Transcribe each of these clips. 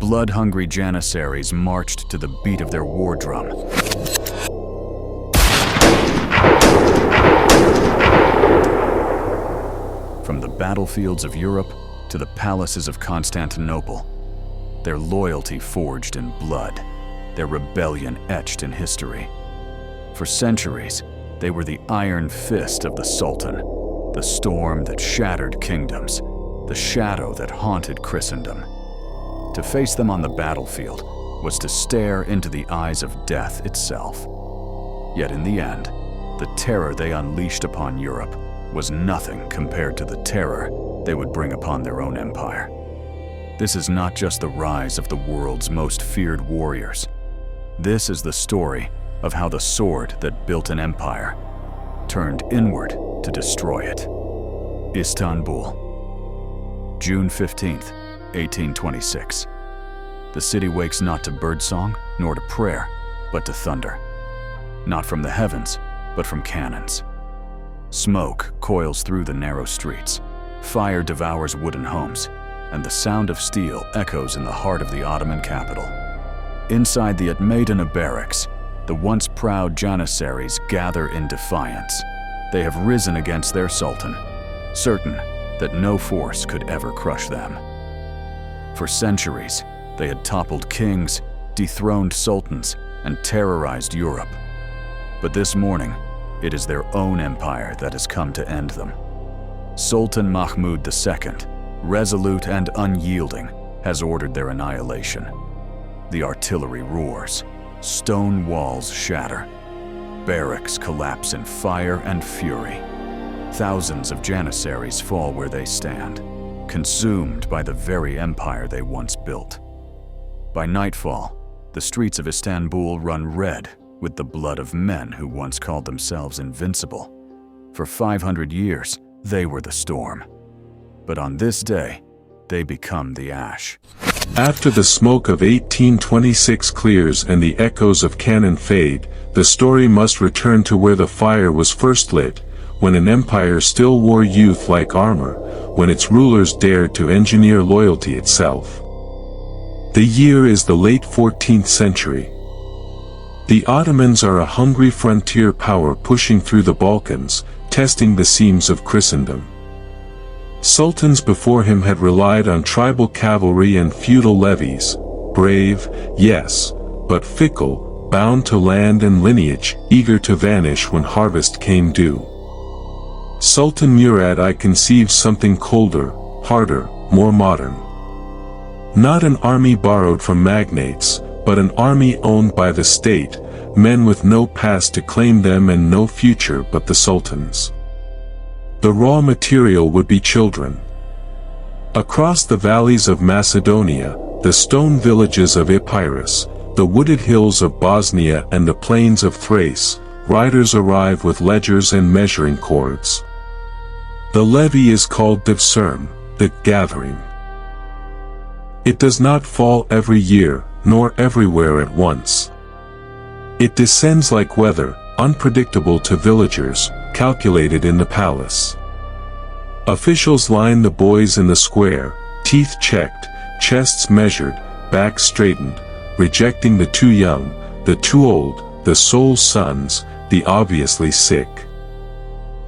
blood-hungry Janissaries marched to the beat of their war drum. From the battlefields of Europe to the palaces of Constantinople, their loyalty forged in blood, their rebellion etched in history. For centuries, they were the iron fist of the Sultan, the storm that shattered kingdoms, the shadow that haunted Christendom. To face them on the battlefield was to stare into the eyes of death itself. Yet in the end, the terror they unleashed upon Europe was nothing compared to the terror they would bring upon their own empire. This is not just the rise of the world's most feared warriors. This is the story of how the sword that built an empire turned inward to destroy it. Istanbul, June 15th, 1826. The city wakes not to birdsong nor to prayer, but to thunder. Not from the heavens, but from cannons. Smoke coils through the narrow streets. Fire devours wooden homes, and the sound of steel echoes in the heart of the Ottoman capital. Inside the Atmaydana barracks, the once proud Janissaries gather in defiance. They have risen against their Sultan, certain that no force could ever crush them. For centuries, they had toppled kings, dethroned sultans, and terrorized Europe. But this morning, it is their own empire that has come to end them. Sultan Mahmud II, resolute and unyielding, has ordered their annihilation. The artillery roars, stone walls shatter, barracks collapse in fire and fury. Thousands of Janissaries fall where they stand, consumed by the very empire they once built. By nightfall, the streets of Istanbul run red with the blood of men who once called themselves invincible. For 500 years, they were the storm. But on this day, they become the ash. After the smoke of 1826 clears and the echoes of cannon fade, the story must return to where the fire was first lit, when an empire still wore youth like armor, when its rulers dared to engineer loyalty itself. The year is the late 14th century. The Ottomans are a hungry frontier power pushing through the Balkans, testing the seams of Christendom. Sultans before him had relied on tribal cavalry and feudal levies, brave, yes, but fickle, bound to land and lineage, eager to vanish when harvest came due. Sultan Murad I conceived something colder, harder, more modern. Not an army borrowed from magnates, but an army owned by the state, men with no past to claim them and no future but the sultans. The raw material would be children. Across the valleys of Macedonia, the stone villages of Epirus, the wooded hills of Bosnia and the plains of Thrace, riders arrive with ledgers and measuring cords. The levy is called Divserm, the gathering. It does not fall every year, nor everywhere at once. It descends like weather, unpredictable to villagers, calculated in the palace. Officials line the boys in the square, teeth checked, chests measured, backs straightened, rejecting the too young, the too old, the sole sons, the obviously sick.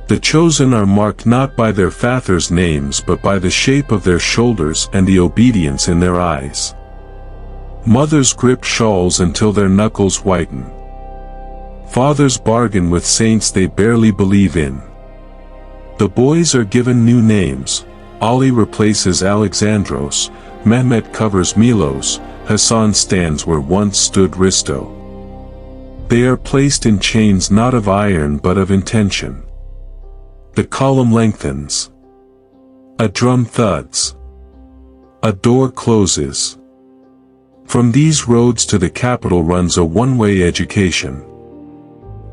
The chosen are marked not by their fathers' names but by the shape of their shoulders and the obedience in their eyes. Mothers grip shawls until their knuckles whiten. Fathers bargain with saints they barely believe in. The boys are given new names. Ali replaces Alexandros, Mehmet covers Milos, Hassan stands where once stood Risto. They are placed in chains not of iron but of intention. The column lengthens. A drum thuds. A door closes. From these roads to the capital runs a one-way education.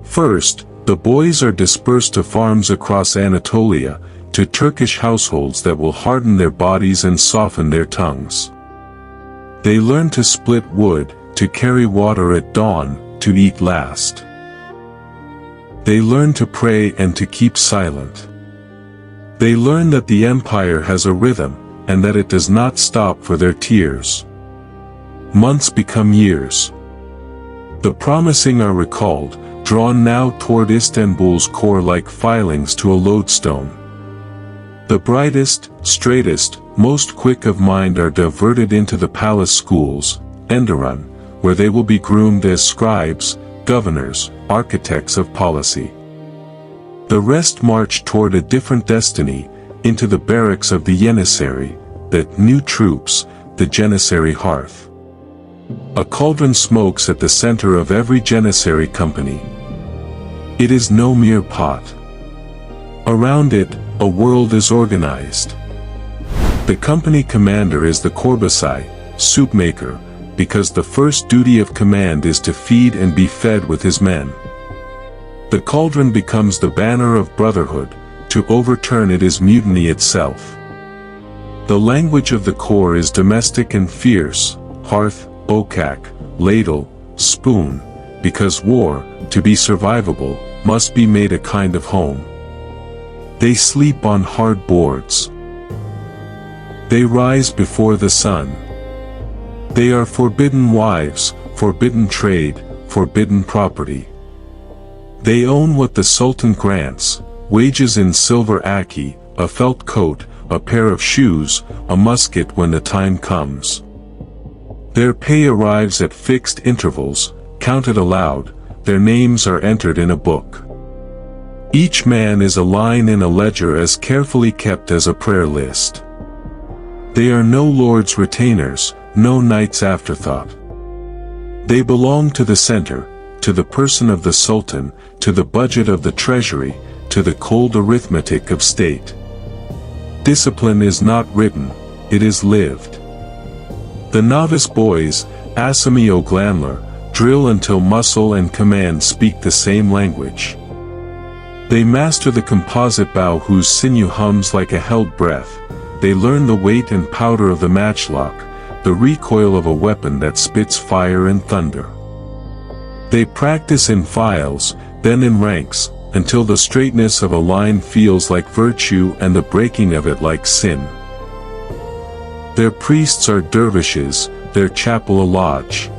First, the boys are dispersed to farms across Anatolia, to Turkish households that will harden their bodies and soften their tongues. They learn to split wood, to carry water at dawn, to eat last. They learn to pray and to keep silent. They learn that the empire has a rhythm, and that it does not stop for their tears. Months become years. The promising are recalled, drawn now toward Istanbul's core like filings to a lodestone. The brightest, straightest, most quick of mind are diverted into the palace schools, Enderun, where they will be groomed as scribes, governors, architects of policy. The rest march toward a different destiny, into the barracks of the Janissary, the new troops, the Janissary hearth. A cauldron smokes at the center of every Janissary company. It is no mere pot. Around it, a world is organized. The company commander is the Korbasai, soup maker, because the first duty of command is to feed and be fed with his men. The cauldron becomes the banner of brotherhood, to overturn it is mutiny itself. The language of the core is domestic and fierce, hearth, okak, ladle, spoon, because war, to be survivable, must be made a kind of home. They sleep on hard boards. They rise before the sun. They are forbidden wives, forbidden trade, forbidden property. They own what the Sultan grants, wages in silver aki, a felt coat, a pair of shoes, a musket when the time comes. Their pay arrives at fixed intervals, counted aloud, their names are entered in a book. Each man is a line in a ledger as carefully kept as a prayer list. They are no lord's retainers, no knight's afterthought. They belong to the center, to the person of the Sultan, to the budget of the treasury, to the cold arithmetic of state. Discipline is not written, it is lived. The novice boys, Asami o Glamler, drill until muscle and command speak the same language. They master the composite bow whose sinew hums like a held breath. They learn the weight and powder of the matchlock, the recoil of a weapon that spits fire and thunder. They practice in files, then in ranks, until the straightness of a line feels like virtue and the breaking of it like sin. Their priests are dervishes, their chapel a lodge.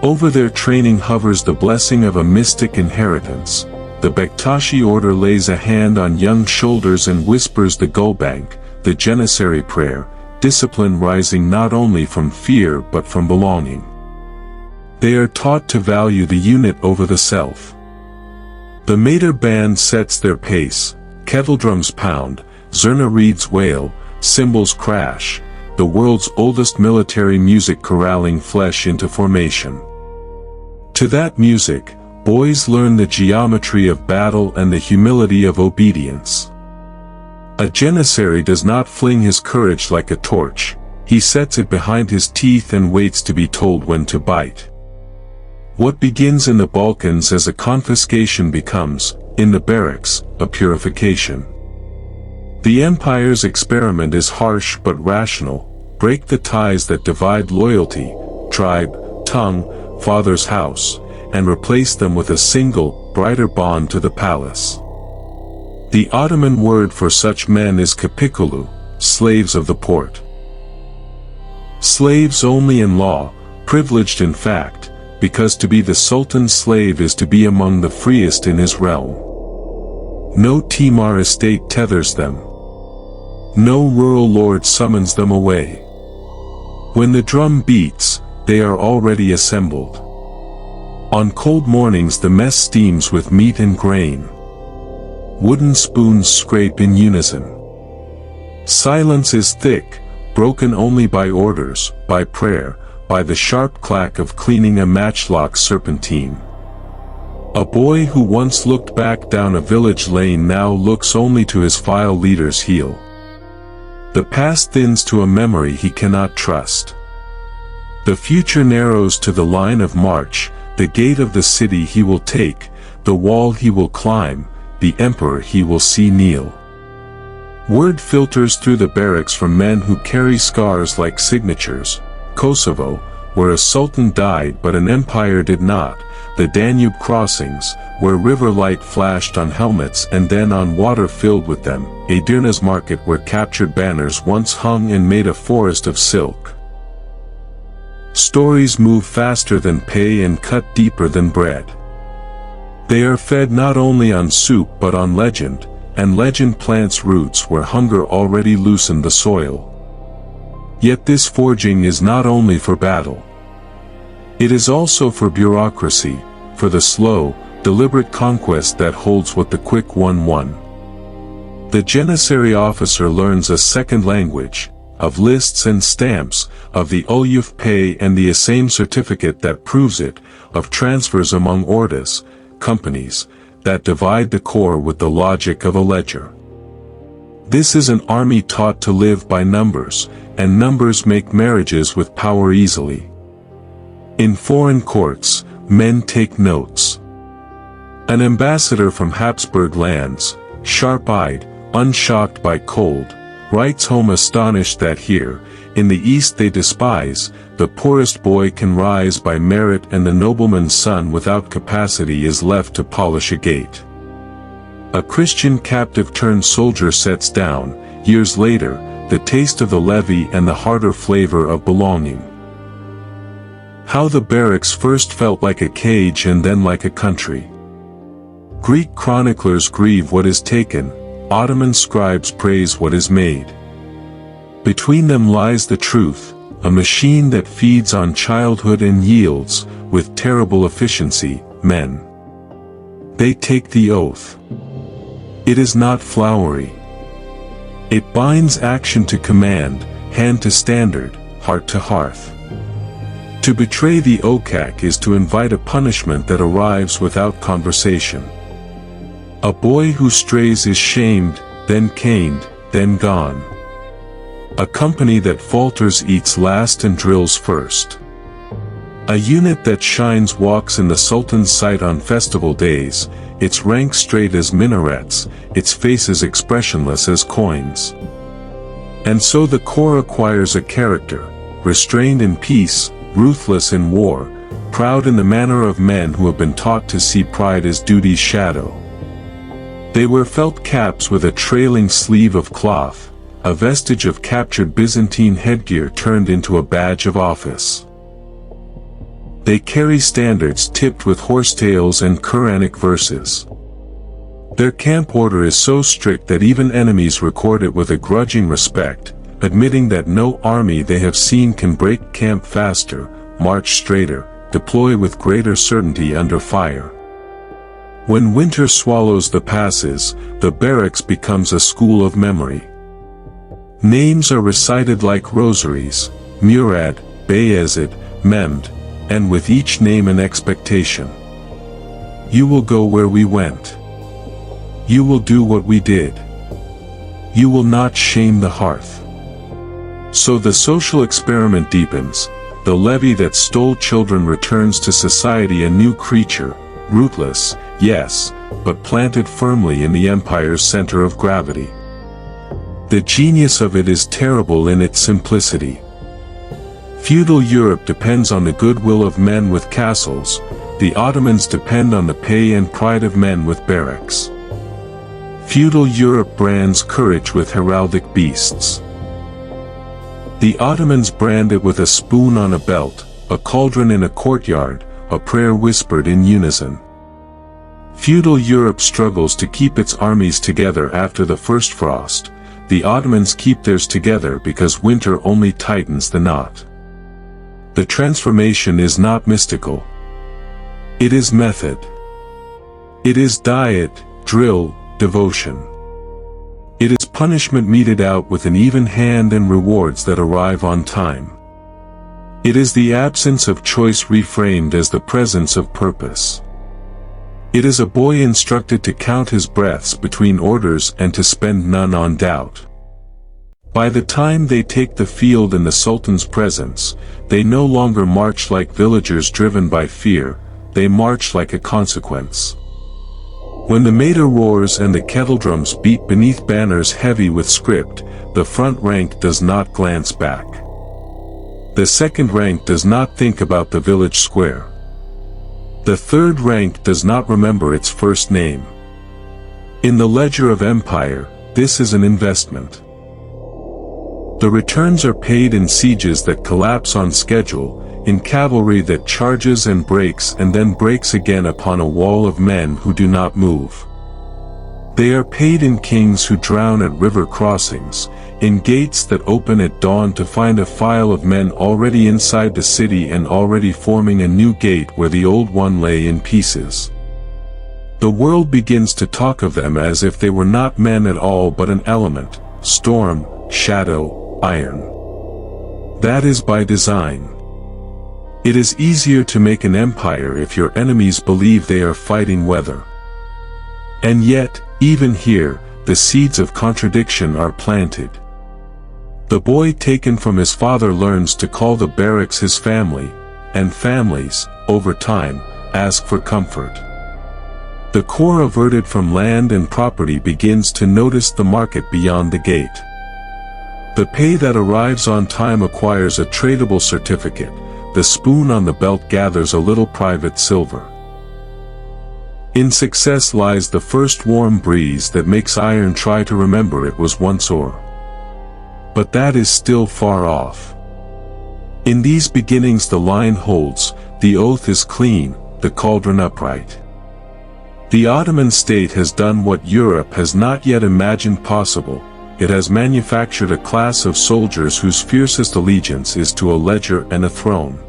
Over their training hovers the blessing of a mystic inheritance. The Bektashi order lays a hand on young shoulders and whispers the Gulbank, the Janissary prayer, discipline rising not only from fear but from belonging. They are taught to value the unit over the self. The Mater band sets their pace, kettledrums pound, zurna reeds wail, cymbals crash, the world's oldest military music corralling flesh into formation. To that music, boys learn the geometry of battle and the humility of obedience. A Janissary does not fling his courage like a torch, he sets it behind his teeth and waits to be told when to bite. What begins in the Balkans as a confiscation becomes, in the barracks, a purification. The empire's experiment is harsh but rational, break the ties that divide loyalty, tribe, tongue, father's house, and replace them with a single, brighter bond to the palace. The Ottoman word for such men is kapikulu, slaves of the port. Slaves only in law, privileged in fact, because to be the Sultan's slave is to be among the freest in his realm. No Timar estate tethers them. No rural lord summons them away. When the drum beats, they are already assembled. On cold mornings the mess steams with meat and grain. Wooden spoons scrape in unison. Silence is thick, broken only by orders, by prayer, by the sharp clack of cleaning a matchlock serpentine. A boy who once looked back down a village lane now looks only to his file leader's heel. The past thins to a memory he cannot trust. The future narrows to the line of march, the gate of the city he will take, the wall he will climb, the emperor he will see kneel. Word filters through the barracks from men who carry scars like signatures. Kosovo, where a sultan died but an empire did not, the Danube crossings, where river light flashed on helmets and then on water filled with them, Edirne's market where captured banners once hung and made a forest of silk. Stories move faster than pay and cut deeper than bread. They are fed not only on soup but on legend, and legend plants roots where hunger already loosened the soil. Yet this forging is not only for battle. It is also for bureaucracy, for the slow, deliberate conquest that holds what the quick one won. The Janissary officer learns a second language, of lists and stamps, of the Ulyuf pay and the Assam certificate that proves it, of transfers among ordas, companies, that divide the core with the logic of a ledger. This is an army taught to live by numbers, and numbers make marriages with power easily. In foreign courts, men take notes. An ambassador from Habsburg lands, sharp-eyed, unshocked by cold, writes home astonished that here, in the East they despise, the poorest boy can rise by merit and the nobleman's son without capacity is left to polish a gate. A Christian captive turned soldier sets down, years later, the taste of the levy and the harder flavor of belonging. How the barracks first felt like a cage and then like a country. Greek chroniclers grieve what is taken, Ottoman scribes praise what is made. Between them lies the truth, a machine that feeds on childhood and yields, with terrible efficiency, men. They take the oath. It is not flowery. It binds action to command, hand to standard, heart to hearth. To betray the okak is to invite a punishment that arrives without conversation. A boy who strays is shamed, then caned, then gone. A company that falters eats last and drills first. A unit that shines walks in the Sultan's sight on festival days, its ranks straight as minarets, its faces expressionless as coins. And so the corps acquires a character, restrained in peace, ruthless in war, proud in the manner of men who have been taught to see pride as duty's shadow. They wear felt caps with a trailing sleeve of cloth, a vestige of captured Byzantine headgear turned into a badge of office. They carry standards tipped with horsetails and Quranic verses. Their camp order is so strict that even enemies record it with a grudging respect, admitting that no army they have seen can break camp faster, march straighter, deploy with greater certainty under fire. When winter swallows the passes, the barracks becomes a school of memory. Names are recited like rosaries, Murad, Bayezid, Mehmed, and with each name an expectation. You will go where we went. You will do what we did. You will not shame the hearth. So the social experiment deepens, the levy that stole children returns to society a new creature, rootless, yes, but planted firmly in the empire's center of gravity. The genius of it is terrible in its simplicity. Feudal Europe depends on the goodwill of men with castles, the Ottomans depend on the pay and pride of men with barracks. Feudal Europe brands courage with heraldic beasts. The Ottomans brand it with a spoon on a belt, a cauldron in a courtyard, a prayer whispered in unison. Feudal Europe struggles to keep its armies together after the first frost. The Ottomans keep theirs together because winter only tightens the knot. The transformation is not mystical. It is method. It is diet, drill, devotion. It is punishment meted out with an even hand and rewards that arrive on time. It is the absence of choice reframed as the presence of purpose. It is a boy instructed to count his breaths between orders and to spend none on doubt. By the time they take the field in the Sultan's presence, they no longer march like villagers driven by fear, they march like a consequence. When the mater roars and the kettledrums beat beneath banners heavy with script, the front rank does not glance back. The second rank does not think about the village square. The third rank does not remember its first name. In the ledger of empire, this is an investment. The returns are paid in sieges that collapse on schedule, in cavalry that charges and breaks and then breaks again upon a wall of men who do not move. They are paid in kings who drown at river crossings, in gates that open at dawn to find a file of men already inside the city and already forming a new gate where the old one lay in pieces. The world begins to talk of them as if they were not men at all but an element, storm, shadow, iron. That is by design. It is easier to make an empire if your enemies believe they are fighting weather. And yet, even here, the seeds of contradiction are planted. The boy taken from his father learns to call the barracks his family, and families, over time, ask for comfort. The core averted from land and property begins to notice the market beyond the gate. The pay that arrives on time acquires a tradable certificate, the spoon on the belt gathers a little private silver. In success lies the first warm breeze that makes iron try to remember it was once ore. But that is still far off. In these beginnings the line holds, the oath is clean, the cauldron upright. The Ottoman state has done what Europe has not yet imagined possible. It has manufactured a class of soldiers whose fiercest allegiance is to a ledger and a throne.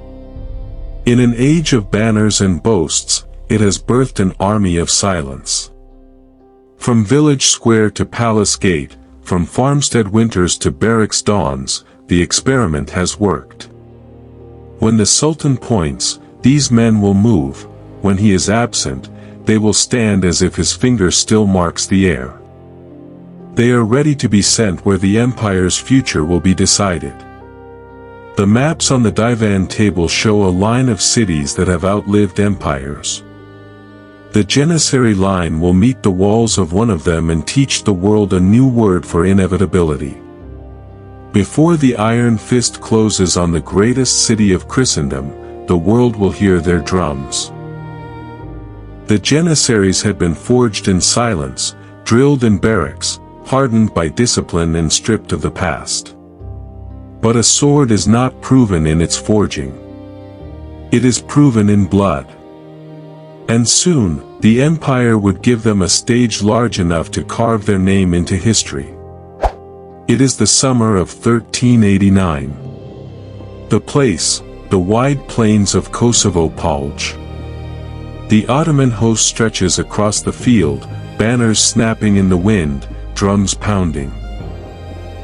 In an age of banners and boasts, it has birthed an army of silence. From village square to palace gate, from farmstead winters to barracks dawns, the experiment has worked. When the Sultan points, these men will move. When he is absent, they will stand as if his finger still marks the air. They are ready to be sent where the empire's future will be decided. The maps on the divan table show a line of cities that have outlived empires. The Janissary line will meet the walls of one of them and teach the world a new word for inevitability. Before the iron fist closes on the greatest city of Christendom, the world will hear their drums. The Janissaries had been forged in silence, drilled in barracks, hardened by discipline and stripped of the past. But a sword is not proven in its forging. It is proven in blood. And soon, the empire would give them a stage large enough to carve their name into history. It is the summer of 1389. The place, the wide plains of Kosovo Palj. The Ottoman host stretches across the field, banners snapping in the wind, drums pounding.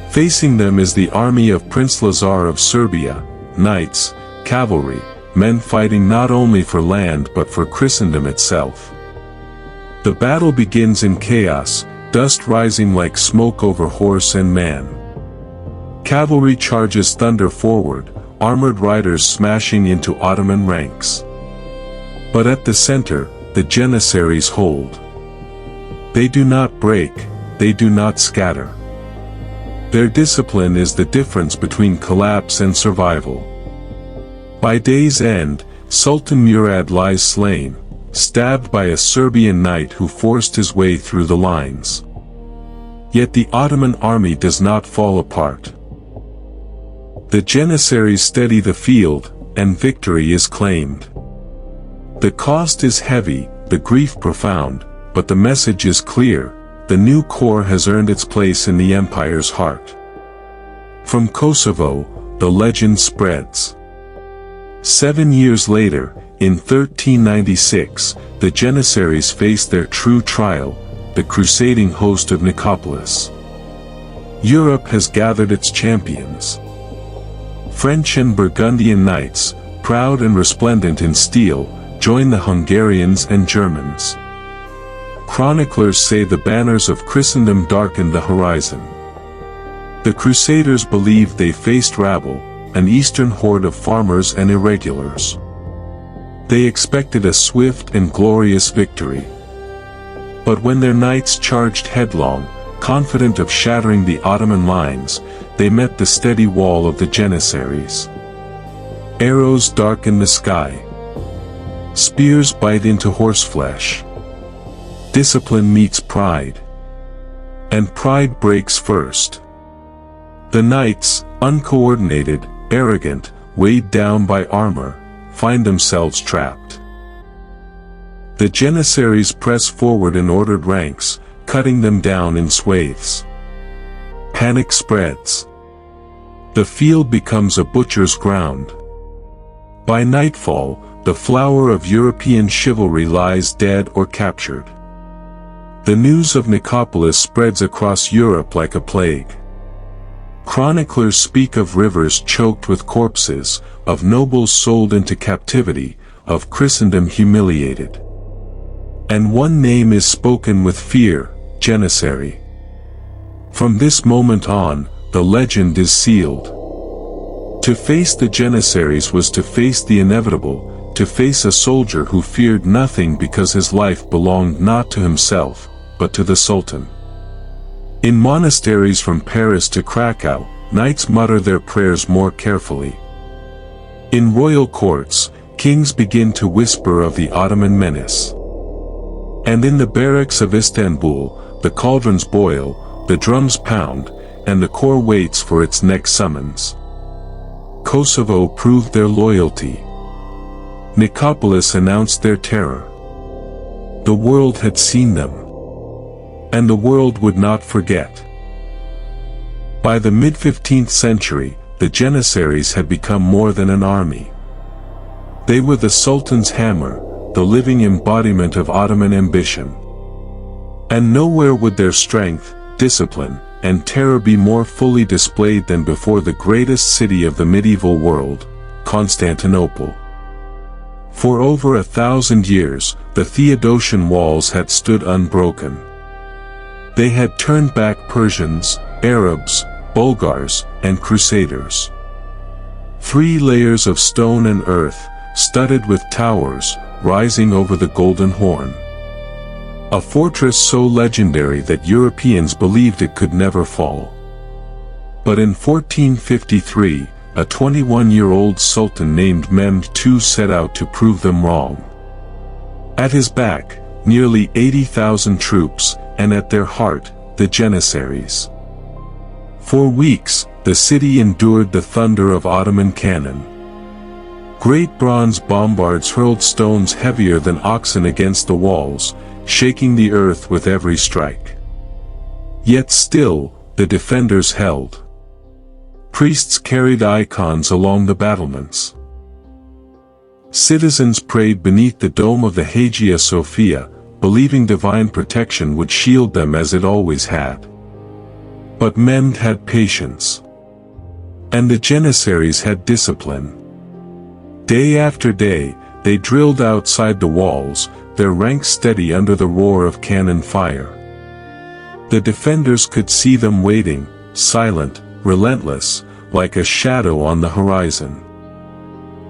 Facing them is the army of Prince Lazar of Serbia, knights, cavalry, men fighting not only for land but for Christendom itself. The battle begins in chaos, dust rising like smoke over horse and man. Cavalry charges thunder forward, armored riders smashing into Ottoman ranks. But at the center, the Janissaries hold. They do not break, they do not scatter. Their discipline is the difference between collapse and survival. By day's end, Sultan Murad lies slain, stabbed by a Serbian knight who forced his way through the lines. Yet the Ottoman army does not fall apart. The Janissaries steady the field, and victory is claimed. The cost is heavy, the grief profound, but the message is clear: the new core has earned its place in the empire's heart. From Kosovo, the legend spreads. 7 years later, in 1396, the Janissaries faced their true trial, the crusading host of Nicopolis. Europe has gathered its champions. French and Burgundian knights, proud and resplendent in steel, join the Hungarians and Germans. Chroniclers say the banners of Christendom darkened the horizon. The Crusaders believed they faced rabble, an eastern horde of farmers and irregulars. They expected a swift and glorious victory. But when their knights charged headlong, confident of shattering the Ottoman lines, they met the steady wall of the Janissaries. Arrows darken the sky. Spears bite into horseflesh. Discipline meets pride. And pride breaks first. The knights, uncoordinated, arrogant, weighed down by armor, find themselves trapped. The Janissaries press forward in ordered ranks, cutting them down in swathes. Panic spreads. The field becomes a butcher's ground. By nightfall, the flower of European chivalry lies dead or captured. The news of Nicopolis spreads across Europe like a plague. Chroniclers speak of rivers choked with corpses, of nobles sold into captivity, of Christendom humiliated. And one name is spoken with fear, Janissary. From this moment on, the legend is sealed. To face the Janissaries was to face the inevitable, to face a soldier who feared nothing because his life belonged not to himself, but to the Sultan. In monasteries from Paris to Krakow, knights mutter their prayers more carefully. In royal courts, kings begin to whisper of the Ottoman menace. And in the barracks of Istanbul, the cauldrons boil, the drums pound, and the corps waits for its next summons. Kosovo proved their loyalty. Nicopolis announced their terror. The world had seen them. And the world would not forget. By the mid-15th century, the Janissaries had become more than an army. They were the Sultan's hammer, the living embodiment of Ottoman ambition. And nowhere would their strength, discipline, and terror be more fully displayed than before the greatest city of the medieval world, Constantinople. For over 1,000 years, the Theodosian walls had stood unbroken. They had turned back Persians, Arabs, Bulgars, and Crusaders. 3 layers of stone and earth, studded with towers, rising over the Golden Horn. A fortress so legendary that Europeans believed it could never fall. But in 1453, a 21-year-old sultan named Mehmed II set out to prove them wrong. At his back, nearly 80,000 troops, and at their heart, the Janissaries. For weeks, the city endured the thunder of Ottoman cannon. Great bronze bombards hurled stones heavier than oxen against the walls, shaking the earth with every strike. Yet still, the defenders held. Priests carried icons along the battlements. Citizens prayed beneath the dome of the Hagia Sophia, believing divine protection would shield them as it always had. But Mehmed had patience. And the Janissaries had discipline. Day after day, they drilled outside the walls, their ranks steady under the roar of cannon fire. The defenders could see them waiting, silent, relentless, like a shadow on the horizon.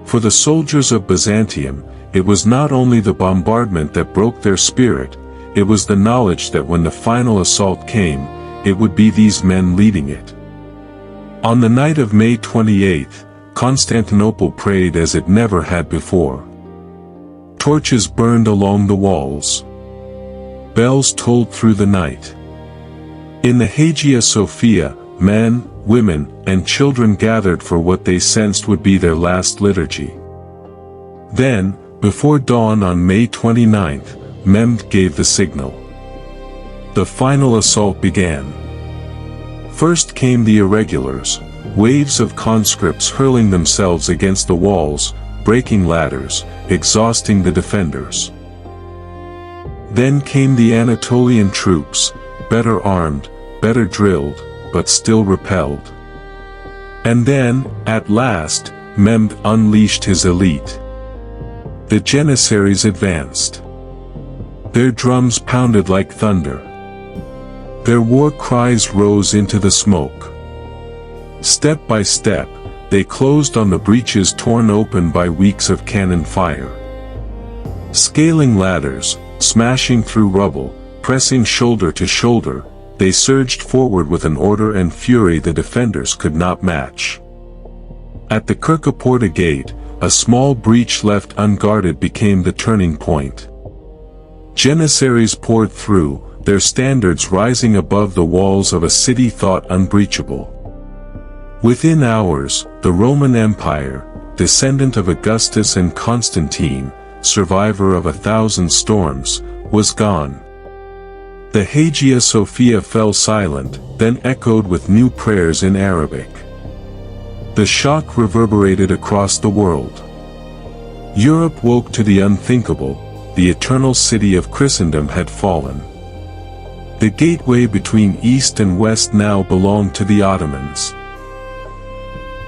For the soldiers of Byzantium, it was not only the bombardment that broke their spirit, it was the knowledge that when the final assault came, it would be these men leading it. On the night of May 28th, Constantinople prayed as it never had before. Torches burned along the walls. Bells tolled through the night. In the Hagia Sophia, men, women, and children gathered for what they sensed would be their last liturgy. Then, before dawn on May 29th, Mehmed gave the signal. The final assault began. First came the irregulars, waves of conscripts hurling themselves against the walls, breaking ladders, exhausting the defenders. Then came the Anatolian troops, better armed, better drilled, but still repelled. And then, at last, Mehmed unleashed his elite. The Janissaries advanced. Their drums pounded like thunder. Their war cries rose into the smoke. Step by step, they closed on the breaches torn open by weeks of cannon fire. Scaling ladders, smashing through rubble, pressing shoulder to shoulder, they surged forward with an order and fury the defenders could not match. At the Kirkaporta gate, a small breach left unguarded became the turning point. Janissaries poured through, their standards rising above the walls of a city thought unbreachable. Within hours, the Roman Empire, descendant of Augustus and Constantine, survivor of 1,000 storms, was gone. The Hagia Sophia fell silent, then echoed with new prayers in Arabic. The shock reverberated across the world. Europe woke to the unthinkable. The eternal city of Christendom had fallen. The gateway between East and West now belonged to the Ottomans.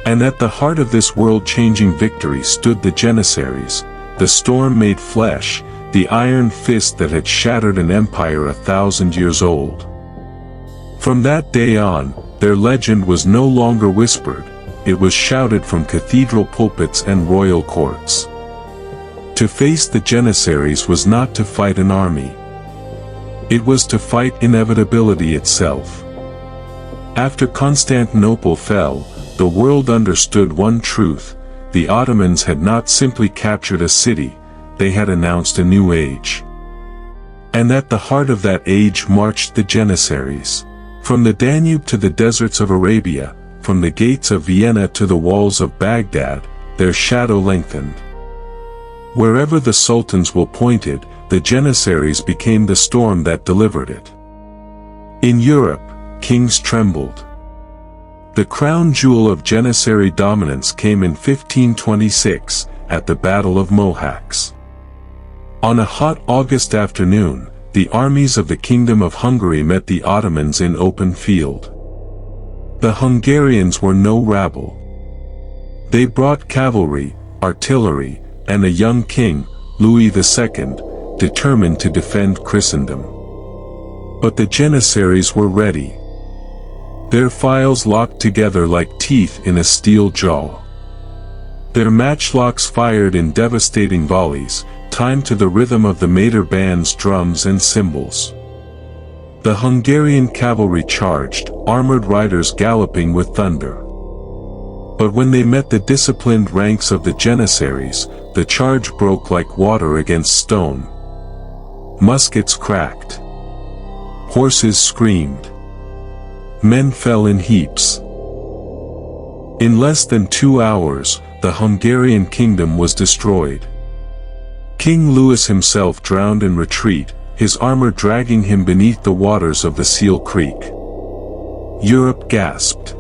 And at the heart of this world-changing victory stood the Janissaries, the storm-made flesh, the iron fist that had shattered an empire 1,000 years old. From that day on, their legend was no longer whispered, it was shouted from cathedral pulpits and royal courts. To face the Janissaries was not to fight an army. It was to fight inevitability itself. After Constantinople fell, the world understood one truth: the Ottomans had not simply captured a city, they had announced a new age. And at the heart of that age marched the Janissaries. From the Danube to the deserts of Arabia, from the gates of Vienna to the walls of Baghdad, their shadow lengthened. Wherever the sultans will pointed, the Janissaries became the storm that delivered it. In Europe, kings trembled. The crown jewel of Janissary dominance came in 1526, at the Battle of Mohacs. On a hot August afternoon, the armies of the Kingdom of Hungary met the Ottomans in open field. The Hungarians were no rabble. They brought cavalry, artillery, and a young king, Louis II, determined to defend Christendom. But the Janissaries were ready. Their files locked together like teeth in a steel jaw. Their matchlocks fired in devastating volleys, timed to the rhythm of the Mater band's drums and cymbals. The Hungarian cavalry charged, armored riders galloping with thunder. But when they met the disciplined ranks of the Janissaries, the charge broke like water against stone. Muskets cracked. Horses screamed. Men fell in heaps. In less than 2 hours, the Hungarian kingdom was destroyed. King Louis himself drowned in retreat, his armor dragging him beneath the waters of the Seal Creek. Europe gasped.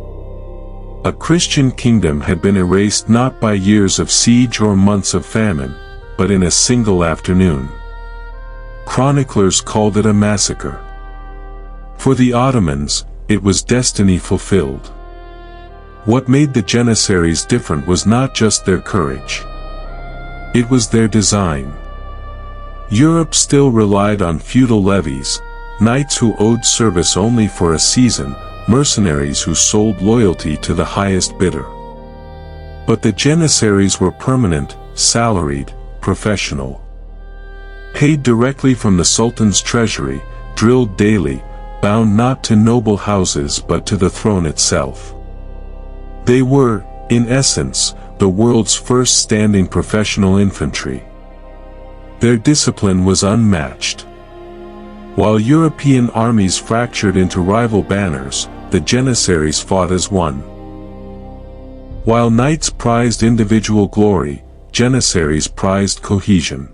A Christian kingdom had been erased not by years of siege or months of famine, but in a single afternoon. Chroniclers called it a massacre. For the Ottomans, it was destiny fulfilled. What made the Janissaries different was not just their courage. It was their design. Europe still relied on feudal levies, knights who owed service only for a season, mercenaries who sold loyalty to the highest bidder. But the Janissaries were permanent, salaried, professional. Paid directly from the Sultan's treasury, drilled daily, bound not to noble houses but to the throne itself. They were, in essence, the world's first standing professional infantry. Their discipline was unmatched. While European armies fractured into rival banners, the Janissaries fought as one. While knights prized individual glory, Janissaries prized cohesion.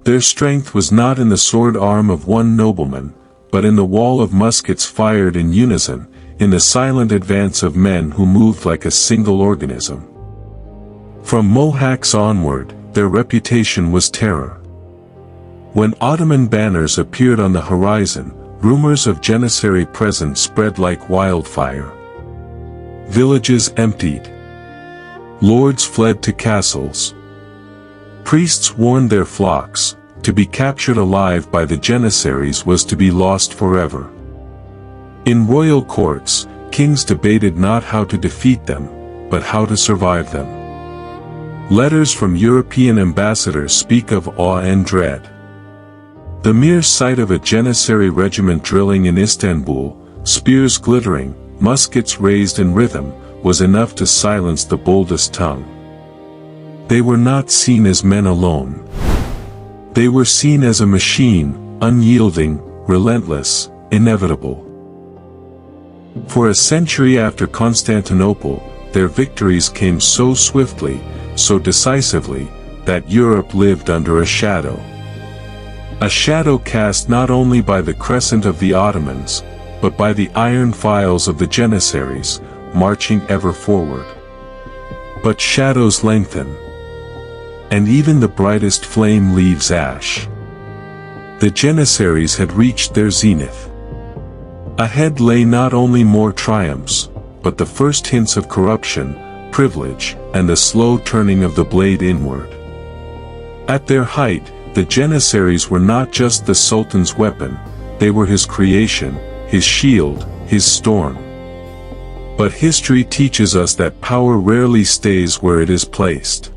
Their strength was not in the sword arm of one nobleman, but in the wall of muskets fired in unison, in the silent advance of men who moved like a single organism. From Mohacs onward, their reputation was terror. When Ottoman banners appeared on the horizon, rumors of Janissary presence spread like wildfire. Villages emptied. Lords fled to castles. Priests warned their flocks, to be captured alive by the Janissaries was to be lost forever. In royal courts, kings debated not how to defeat them, but how to survive them. Letters from European ambassadors speak of awe and dread. The mere sight of a Janissary regiment drilling in Istanbul, spears glittering, muskets raised in rhythm, was enough to silence the boldest tongue. They were not seen as men alone. They were seen as a machine, unyielding, relentless, inevitable. For a century after Constantinople, their victories came so swiftly, so decisively, that Europe lived under a shadow. A shadow cast not only by the crescent of the Ottomans, but by the iron files of the Janissaries, marching ever forward. But shadows lengthen, and even the brightest flame leaves ash. The Janissaries had reached their zenith. Ahead lay not only more triumphs, but the first hints of corruption, privilege, and the slow turning of the blade inward. At their height, the Janissaries were not just the Sultan's weapon, they were his creation, his shield, his storm. But history teaches us that power rarely stays where it is placed.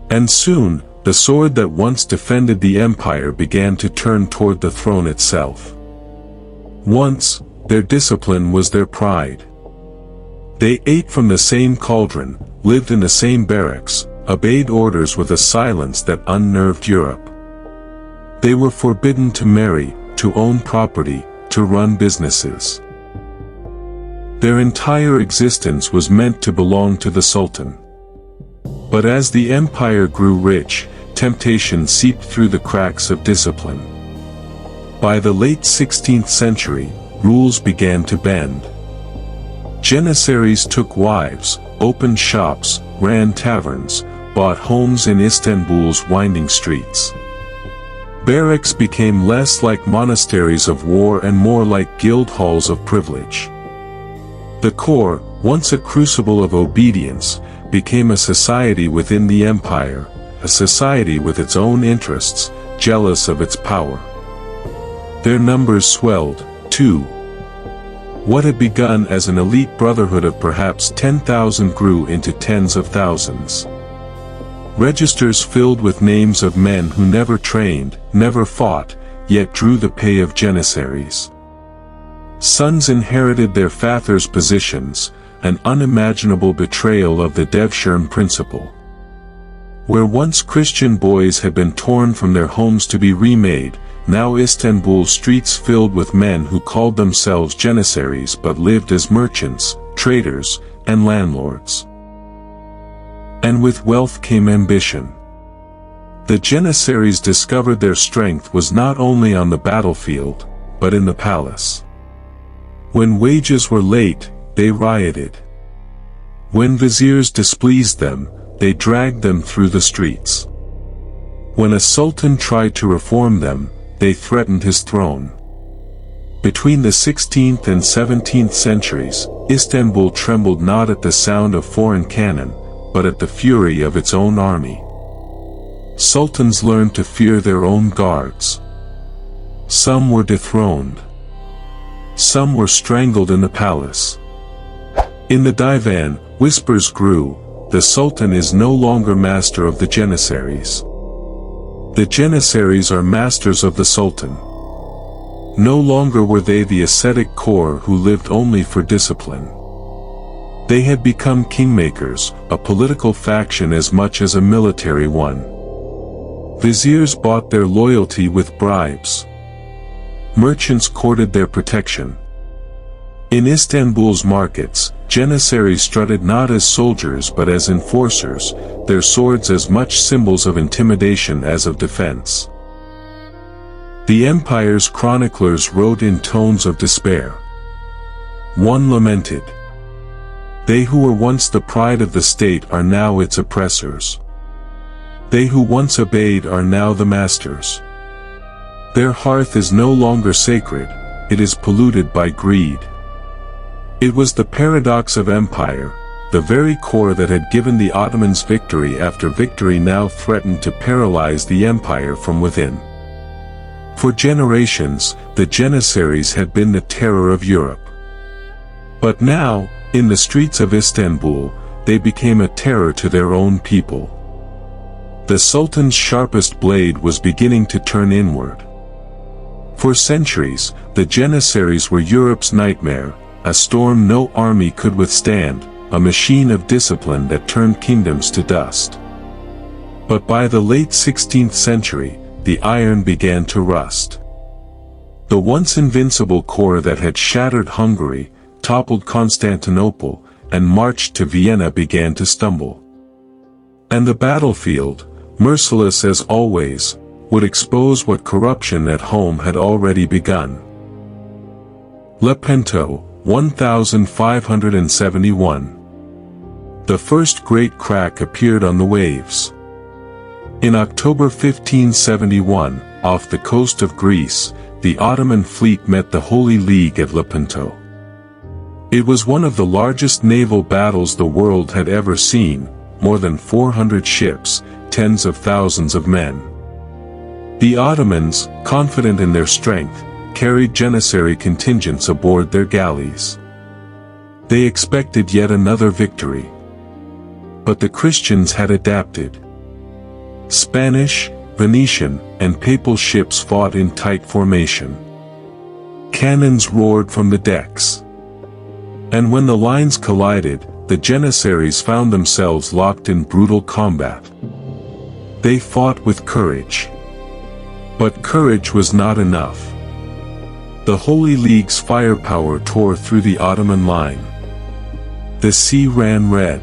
And soon, the sword that once defended the empire began to turn toward the throne itself. Once, their discipline was their pride. They ate from the same cauldron, lived in the same barracks, obeyed orders with a silence that unnerved Europe. They were forbidden to marry, to own property, to run businesses. Their entire existence was meant to belong to the Sultan. But as the empire grew rich, temptation seeped through the cracks of discipline. By the late 16th century, rules began to bend. Janissaries took wives, opened shops, ran taverns, bought homes in Istanbul's winding streets. Barracks became less like monasteries of war and more like guild halls of privilege. The core, once a crucible of obedience, became a society within the empire, a society with its own interests, jealous of its power. Their numbers swelled, too. What had begun as an elite brotherhood of perhaps 10,000 grew into tens of thousands. Registers filled with names of men who never trained, never fought, yet drew the pay of Janissaries. Sons inherited their fathers' positions, an unimaginable betrayal of the Devshirme principle. Where once Christian boys had been torn from their homes to be remade, now Istanbul's streets filled with men who called themselves Janissaries but lived as merchants, traders, and landlords. And with wealth came ambition. The Janissaries discovered their strength was not only on the battlefield, but in the palace. When wages were late, they rioted. When viziers displeased them, they dragged them through the streets. When a sultan tried to reform them, they threatened his throne. Between the 16th and 17th centuries, Istanbul trembled not at the sound of foreign cannon, but at the fury of its own army. Sultans learned to fear their own guards. Some were dethroned. Some were strangled in the palace. In the divan, whispers grew, the Sultan is no longer master of the Janissaries. The Janissaries are masters of the Sultan. No longer were they the ascetic core who lived only for discipline. They had become kingmakers, a political faction as much as a military one. Viziers bought their loyalty with bribes. Merchants courted their protection. In Istanbul's markets, Janissaries strutted not as soldiers but as enforcers, their swords as much symbols of intimidation as of defense. The empire's chroniclers wrote in tones of despair. One lamented, "They who were once the pride of the state are now its oppressors. They who once obeyed are now the masters. Their hearth is no longer sacred, it is polluted by greed." It was the paradox of empire, the very core that had given the Ottomans victory after victory now threatened to paralyze the empire from within. For generations, the Janissaries had been the terror of Europe. But now, in the streets of Istanbul, they became a terror to their own people. The Sultan's sharpest blade was beginning to turn inward. For centuries, the Janissaries were Europe's nightmare, a storm no army could withstand, a machine of discipline that turned kingdoms to dust. But by the late 16th century, the iron began to rust. The once invincible core that had shattered Hungary, toppled Constantinople, and marched to Vienna began to stumble. And the battlefield, merciless as always, would expose what corruption at home had already begun. Lepanto, 1571. The first great crack appeared on the waves. In October 1571, off the coast of Greece, the Ottoman fleet met the Holy League at Lepanto. It was one of the largest naval battles the world had ever seen, more than 400 ships, tens of thousands of men. The Ottomans, confident in their strength, carried Janissary contingents aboard their galleys. They expected yet another victory. But the Christians had adapted. Spanish, Venetian, and Papal ships fought in tight formation. Cannons roared from the decks. And when the lines collided, the Janissaries found themselves locked in brutal combat. They fought with courage. But courage was not enough. The Holy League's firepower tore through the Ottoman line. The sea ran red.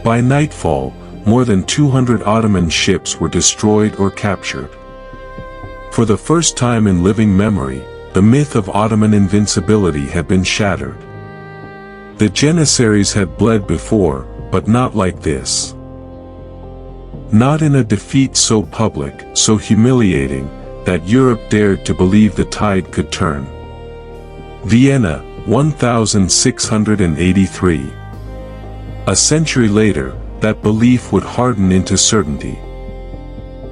By nightfall, more than 200 Ottoman ships were destroyed or captured. For the first time in living memory, the myth of Ottoman invincibility had been shattered. The Janissaries had bled before, but not like this. Not in a defeat so public, so humiliating, that Europe dared to believe the tide could turn. Vienna, 1683. A century later, that belief would harden into certainty.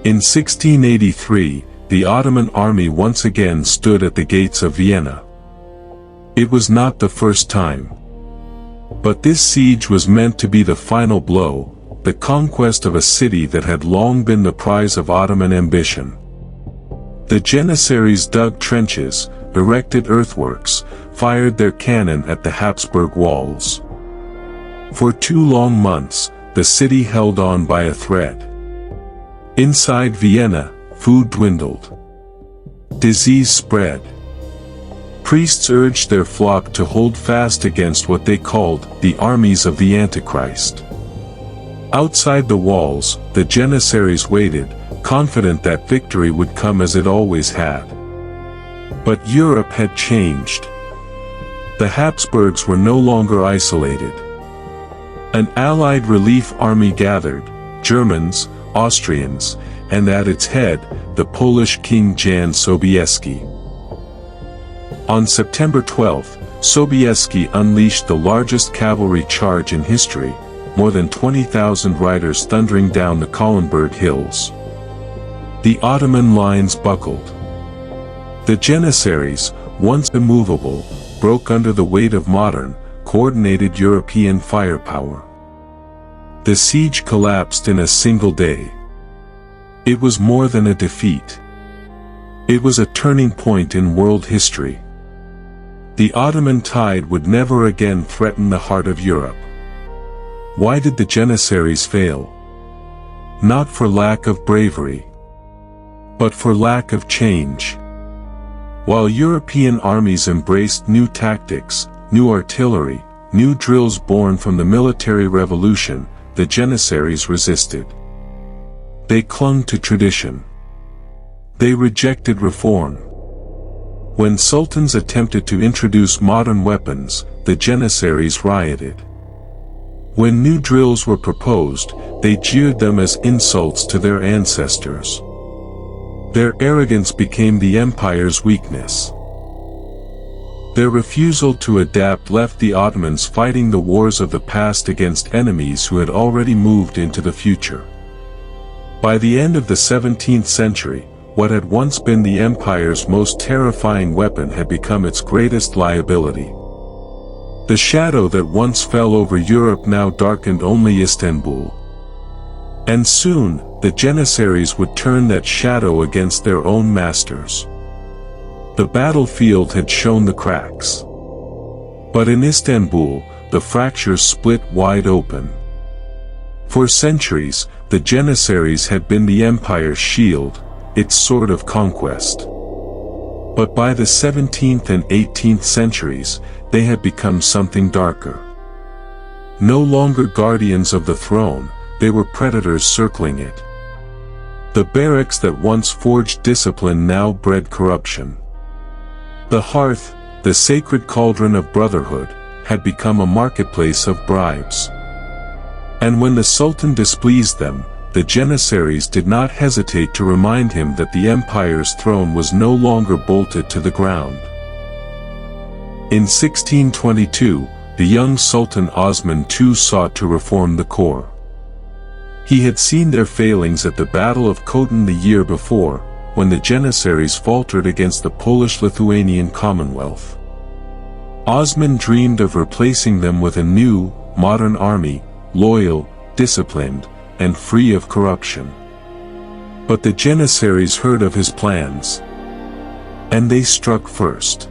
In 1683, the Ottoman army once again stood at the gates of Vienna. It was not the first time. But this siege was meant to be the final blow, the conquest of a city that had long been the prize of Ottoman ambition. The Janissaries dug trenches, erected earthworks, fired their cannon at the Habsburg walls. For 2 long months, the city held on by a thread. Inside Vienna, food dwindled. Disease spread. Priests urged their flock to hold fast against what they called the armies of the Antichrist. Outside the walls, the Janissaries waited, confident that victory would come as it always had. But Europe had changed. The Habsburgs were no longer isolated. An allied relief army gathered, Germans, Austrians, and at its head, the Polish King Jan Sobieski. On September 12, Sobieski unleashed the largest cavalry charge in history, more than 20,000 riders thundering down the Kahlenberg hills. The Ottoman lines buckled. The Janissaries, once immovable, broke under the weight of modern, coordinated European firepower. The siege collapsed in a single day. It was more than a defeat. It was a turning point in world history. The Ottoman tide would never again threaten the heart of Europe. Why did the Janissaries fail? Not for lack of bravery, but for lack of change. While European armies embraced new tactics, new artillery, new drills born from the military revolution, the Janissaries resisted. They clung to tradition. They rejected reform. When sultans attempted to introduce modern weapons, the Janissaries rioted. When new drills were proposed, they jeered them as insults to their ancestors. Their arrogance became the empire's weakness. Their refusal to adapt left the Ottomans fighting the wars of the past against enemies who had already moved into the future. By the end of the 17th century, what had once been the empire's most terrifying weapon had become its greatest liability. The shadow that once fell over Europe now darkened only Istanbul. And soon, the Janissaries would turn that shadow against their own masters. The battlefield had shown the cracks. But in Istanbul, the fractures split wide open. For centuries, the Janissaries had been the empire's shield, its sword of conquest. But by the 17th and 18th centuries, they had become something darker. No longer guardians of the throne, they were predators circling it. The barracks that once forged discipline now bred corruption. The hearth, the sacred cauldron of brotherhood, had become a marketplace of bribes. And when the Sultan displeased them, the Janissaries did not hesitate to remind him that the empire's throne was no longer bolted to the ground. In 1622, the young Sultan Osman II sought to reform the core. He had seen their failings at the Battle of Khotan the year before, when the Janissaries faltered against the Polish-Lithuanian Commonwealth. Osman dreamed of replacing them with a new, modern army, loyal, disciplined, and free of corruption. But the Janissaries heard of his plans. And they struck first.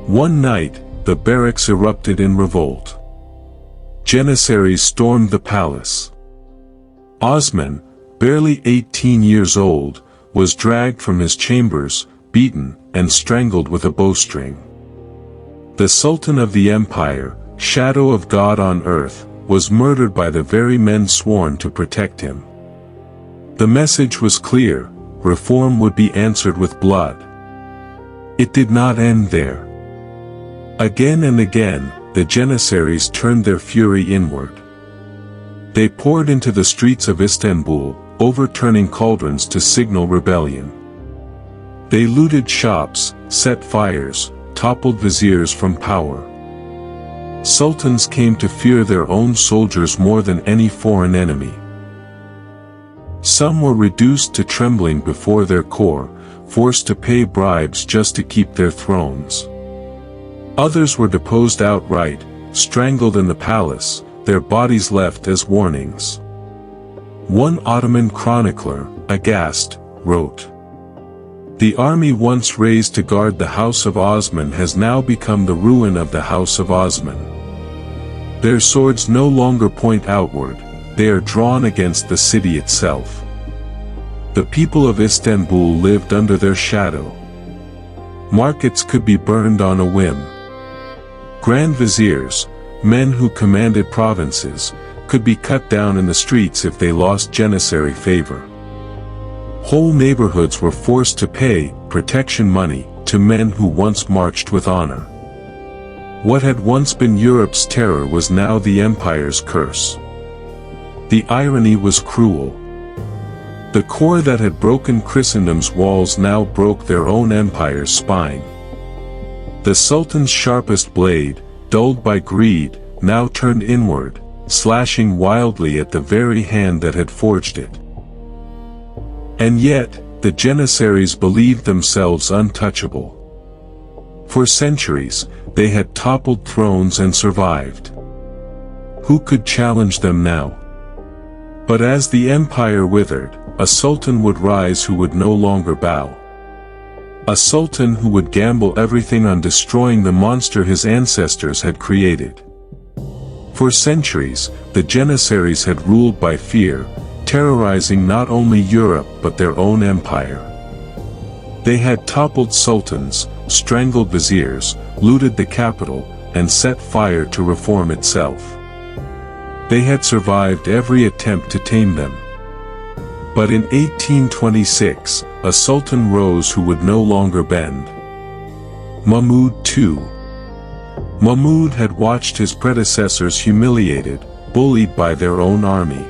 One night, the barracks erupted in revolt. Janissaries stormed the palace. Osman, barely 18 years old, was dragged from his chambers, beaten, and strangled with a bowstring. The Sultan of the empire, shadow of God on earth, was murdered by the very men sworn to protect him. The message was clear: reform would be answered with blood. It did not end there. Again and again, the Janissaries turned their fury inward. They poured into the streets of Istanbul, overturning cauldrons to signal rebellion. They looted shops, set fires, toppled viziers from power. Sultans came to fear their own soldiers more than any foreign enemy. Some were reduced to trembling before their core, forced to pay bribes just to keep their thrones. Others were deposed outright, strangled in the palace, their bodies left as warnings. One Ottoman chronicler, aghast, wrote, "The army once raised to guard the house of Osman has now become the ruin of the house of Osman. Their swords no longer point outward, they are drawn against the city itself." The people of Istanbul lived under their shadow. Markets could be burned on a whim. Grand viziers, men who commanded provinces, could be cut down in the streets if they lost Janissary favor. Whole neighborhoods were forced to pay protection money to men who once marched with honor. What had once been Europe's terror was now the empire's curse. The irony was cruel. The core that had broken Christendom's walls now broke their own empire's spine. The Sultan's sharpest blade, dulled by greed, now turned inward, slashing wildly at the very hand that had forged it. And yet, the Janissaries believed themselves untouchable. For centuries, they had toppled thrones and survived. Who could challenge them now? But as the empire withered, a sultan would rise who would no longer bow. A sultan who would gamble everything on destroying the monster his ancestors had created. For centuries, the Janissaries had ruled by fear, terrorizing not only Europe but their own empire. They had toppled sultans, strangled viziers, looted the capital, and set fire to reform itself. They had survived every attempt to tame them. But in 1826, a sultan rose who would no longer bend. Mahmud II. Mahmud had watched his predecessors humiliated, bullied by their own army.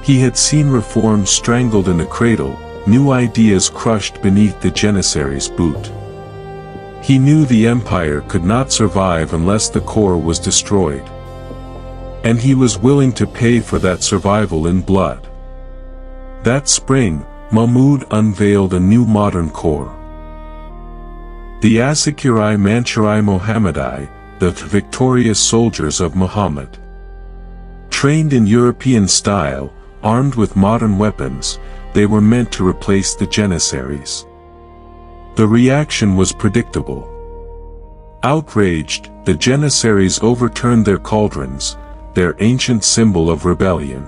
He had seen reform strangled in the cradle, new ideas crushed beneath the Janissaries' boot. He knew the empire could not survive unless the core was destroyed. And he was willing to pay for that survival in blood. That spring, Mahmud unveiled a new modern core. The Asakiri-Manchuri Mohammadi, the victorious soldiers of Muhammad. Trained in European style, armed with modern weapons, they were meant to replace the Janissaries. The reaction was predictable. Outraged, the Janissaries overturned their cauldrons, their ancient symbol of rebellion.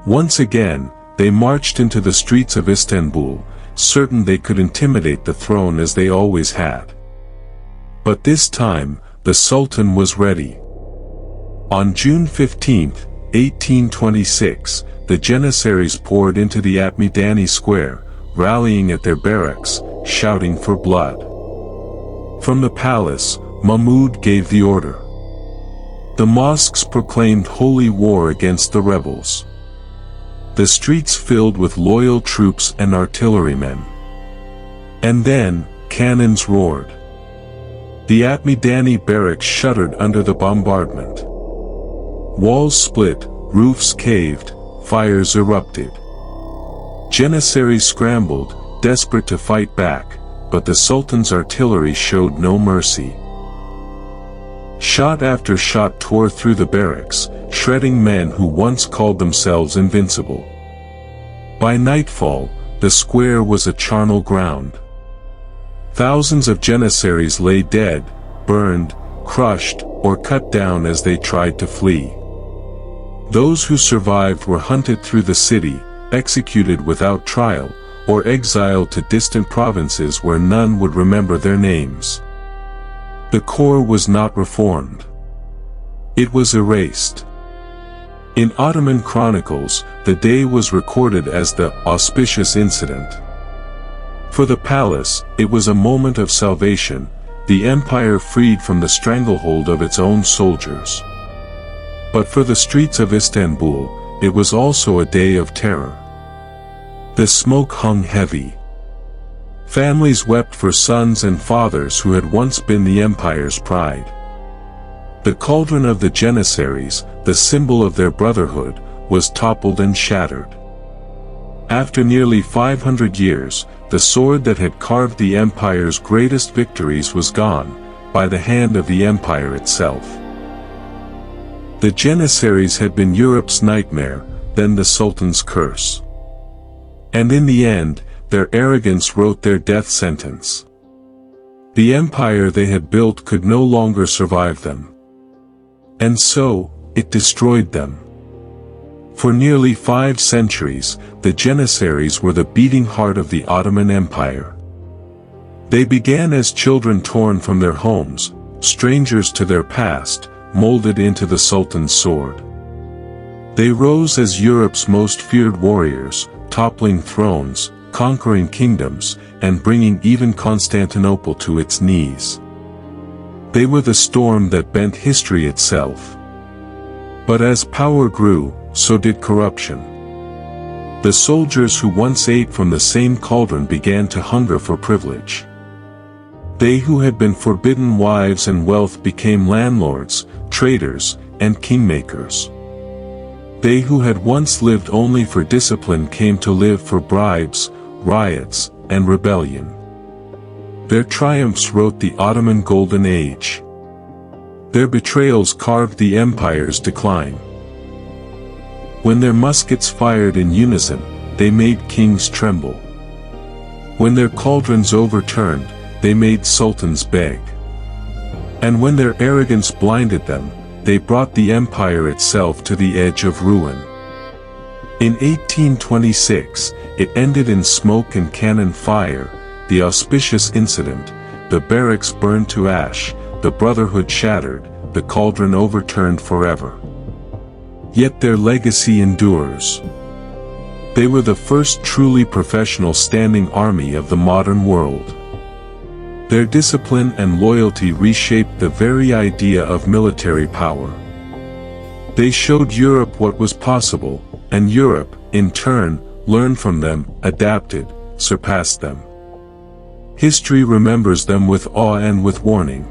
Once again, they marched into the streets of Istanbul, certain they could intimidate the throne as they always had. But this time, the Sultan was ready. On June 15, 1826, the Janissaries poured into the At-Midani Square, rallying at their barracks, shouting for blood. From the palace, Mahmud gave the order. The mosques proclaimed holy war against the rebels. The streets filled with loyal troops and artillerymen. And then, cannons roared. The At-Midani barracks shuddered under the bombardment. Walls split, roofs caved, fires erupted. Janissaries scrambled, desperate to fight back, but the Sultan's artillery showed no mercy. Shot after shot tore through the barracks, shredding men who once called themselves invincible. By nightfall, the square was a charnel ground. Thousands of Janissaries lay dead, burned, crushed, or cut down as they tried to flee. Those who survived were hunted through the city, executed without trial, or exiled to distant provinces where none would remember their names. The core was not reformed. It was erased. In Ottoman chronicles, the day was recorded as the Auspicious Incident. For the palace, it was a moment of salvation, the empire freed from the stranglehold of its own soldiers. But for the streets of Istanbul, it was also a day of terror. The smoke hung heavy. Families wept for sons and fathers who had once been the empire's pride. The cauldron of the Janissaries, the symbol of their brotherhood, was toppled and shattered. After nearly 500 years, the sword that had carved the empire's greatest victories was gone, by the hand of the empire itself. The Janissaries had been Europe's nightmare, then the Sultan's curse. And in the end, their arrogance wrote their death sentence. The empire they had built could no longer survive them. And so, it destroyed them. For nearly 5 centuries, the Janissaries were the beating heart of the Ottoman Empire. They began as children torn from their homes, strangers to their past, molded into the Sultan's sword. They rose as Europe's most feared warriors, toppling thrones, conquering kingdoms, and bringing even Constantinople to its knees. They were the storm that bent history itself. But as power grew, so did corruption. The soldiers who once ate from the same cauldron began to hunger for privilege. They who had been forbidden wives and wealth became landlords, traders, and kingmakers. They who had once lived only for discipline came to live for bribes, riots, and rebellion. Their triumphs wrote the Ottoman Golden Age. Their betrayals carved the empire's decline. When their muskets fired in unison, they made kings tremble. When their cauldrons overturned, they made sultans beg. And when their arrogance blinded them, they brought the empire itself to the edge of ruin. In 1826, it ended in smoke and cannon fire, the Auspicious Incident, the barracks burned to ash, the brotherhood shattered, the cauldron overturned forever. Yet their legacy endures. They were the first truly professional standing army of the modern world. Their discipline and loyalty reshaped the very idea of military power. They showed Europe what was possible, and Europe, in turn, learned from them, adapted, surpassed them. History remembers them with awe and with warning.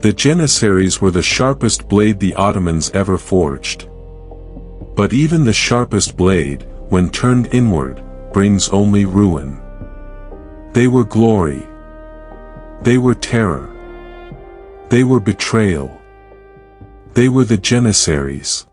The Janissaries were the sharpest blade the Ottomans ever forged. But even the sharpest blade, when turned inward, brings only ruin. They were glory. They were terror. They were betrayal. They were the Janissaries.